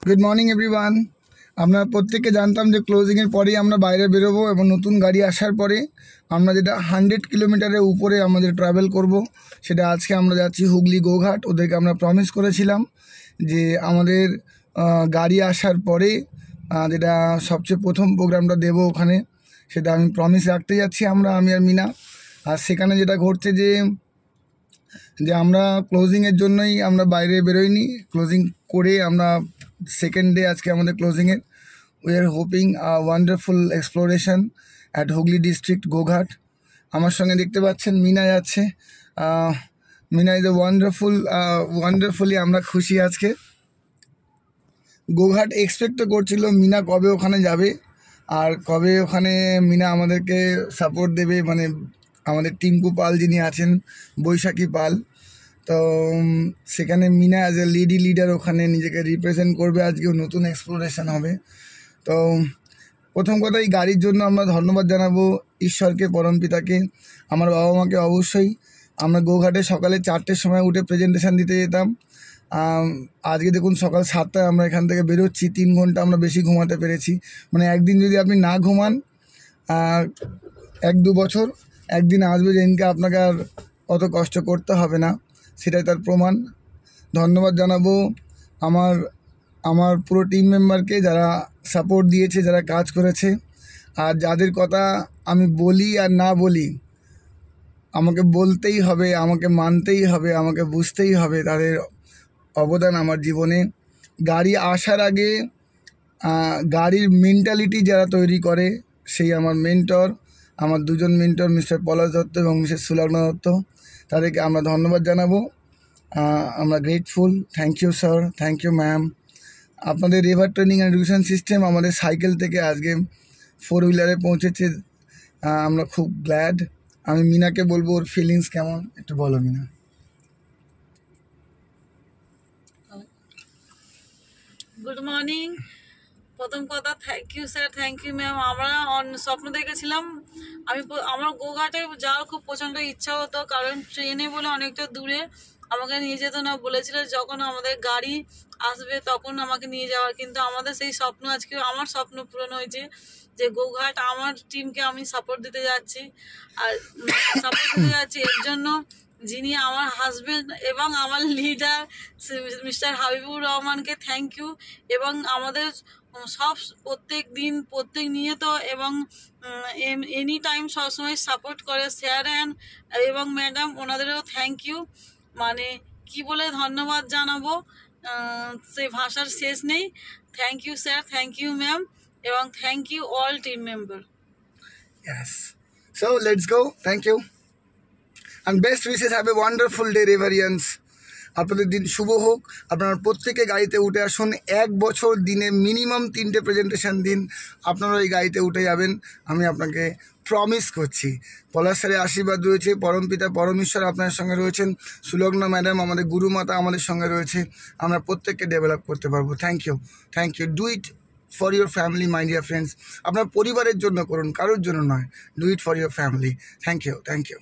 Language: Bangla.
Good morning everyone. আমরা প্রত্যেকে জানতাম যে ক্লোজিংয়ের পরেই আমরা বাইরে বেরোবো এবং নতুন গাড়ি আসার পরে আমরা যেটা 100 কিলোমিটারের উপরে আমাদের ট্রাভেল করব, সেটা আজকে আমরা যাচ্ছি হুগলি গোঘাট। ওদেরকে আমরা প্রমিস করেছিলাম যে আমাদের গাড়ি আসার পরে যেটা সবচেয়ে প্রথম প্রোগ্রামটা দেবো ওখানে, সেটা আমি প্রমিস রাখতে যাচ্ছি আমি আর মিনা। আর সেখানে যেটা ঘটছে যে আমরা ক্লোজিংয়ের জন্যই আমরা বাইরে বেরোইনি, ক্লোজিং করে আমরা সেকেন্ড ডে আজকে আমাদের ক্লোজিংয়ের। We are hoping wonderful exploration at Hooghly district Goghat. আমার সঙ্গে দেখতে পাচ্ছেন মিনা যাচ্ছে। মিনা ইজ এ ওয়ান্ডারফুলি আমরা খুশি আজকে। গোঘাট এক্সপেক্টও করছিল মিনা কবে ওখানে যাবে আর কবে ওখানে মিনা আমাদেরকে সাপোর্ট দেবে, মানে আমাদের টিঙ্কু পাল যিনি আছেন, বৈশাখী পাল। তো সেখানে মিনা অ্যাজ এ লিডার ওখানে নিজেকে রিপ্রেজেন্ট করবে। আজকেও নতুন এক্সপ্লোরেশন হবে। তো প্রথম কথা, এই গাড়ির জন্য আমরা ধন্যবাদ জানাবো ঈশ্বরকে, পরমপিতাকে, আমার বাবা মাকে অবশ্যই। আমরা গোঘাটে সকালে 4টের সময় উঠে প্রেজেন্টেশন দিতে যেতাম। আজকে দেখুন সকাল 7টায় আমরা এখান থেকে বেরোচ্ছি। 3 ঘন্টা আমরা বেশি ঘুমাতে পেরেছি। মানে একদিন যদি আপনি না ঘুমান, 1-2 বছর একদিন আসবে যেদিনকে আপনাকে আর অত কষ্ট করতে হবে না, সেটাই তার প্রমাণ। ধন্যবাদ জানাবো আমার পুরো টিম মেম্বারকে, যারা সাপোর্ট দিয়েছে, যারা কাজ করেছে। আর যাদের কথা আমি বলি আর না বলি, আমাকে বলতেই হবে, আমাকে মানতেই হবে, আমাকে বুঝতেই হবে তাদের অবদান আমার জীবনে। গাড়ি আসার আগে গাড়ির মেন্টালিটি যারা তৈরি করে, সেই আমার মেন্টর, আমার 2জন মেন্টর, মিস্টার পলাশ দত্ত এবং মিসেস সুলগ্না দত্ত। তাদেরকে আমরা ধন্যবাদ জানাবো। আমরা grateful. Thank you sir, thank you ma'am. আপনাদের river training and education system আমাদের সাইকেল থেকে আজকে 4 হুইলারে পৌঁছেছে। আমরা খুব গ্ল্যাড। আমি মিনাকে বলবো ওর ফিলিংস কেমন, একটু বলো মিনা। Good morning. প্রথম কথা, thank you sir, thank you ma'am. আমরা স্বপ্ন দেখেছিলাম, আমার গোঘাটে যাওয়ার খুব প্রচণ্ড ইচ্ছা হতো, কারণ ট্রেনে বলে অনেকটা দূরে আমাকে নিয়ে যেত না। বলেছিল যখন আমাদের গাড়ি আসবে তখন আমাকে নিয়ে যাওয়ার, কিন্তু আমাদের সেই স্বপ্ন, আজকে আমার স্বপ্ন পূরণ হয়েছে যে গোঘাট আমার টিমকে আমি সাপোর্ট দিতে যাচ্ছি। আর সাপোর্ট দিতে যাচ্ছি এর জন্য যিনি আমার হাজব্যান্ড এবং আমার লিডার মিস্টার হাবিবুর রহমানকে থ্যাংক ইউ। এবং আমাদের সব প্রত্যেক নিয়ত এবং এনি টাইম সবসময় সাপোর্ট করে স্যার এবং ম্যাডাম, ওনাদেরও থ্যাংক ইউ। মানে কি বলে ধন্যবাদ জানাবো, সে ভাষার শেষ নেই। Thank you sir, thank you ma'am, এবং thank you all team member. Yes. So let's go. Thank you. And best wishes. Have a wonderful day, Riverians. আপনাদের দিন শুভ হোক। আপনারা প্রত্যেকে গাড়িতে উঠে আসুন। 1 বছর দিনে মিনিমাম 3টে প্রেজেন্টেশন দিন, আপনারা এই গাড়িতে উঠে যাবেন, আমি আপনাকে প্রমিস করছি। পলাশ স্যারের আশীর্বাদ রয়েছে, পরমপিতা পরমেশ্বর আপনার সঙ্গে রয়েছেন, সুলগ্না ম্যাডাম আমাদের গুরুমাতা আমাদের সঙ্গে রয়েছে। আমরা প্রত্যেককে ডেভেলপ করতে পারবো। Thank you, thank you. Do it for your family, my dear friends. আপনার পরিবারের জন্য করুন, কারোর জন্য নয়। Do it for your family. Thank you, thank you.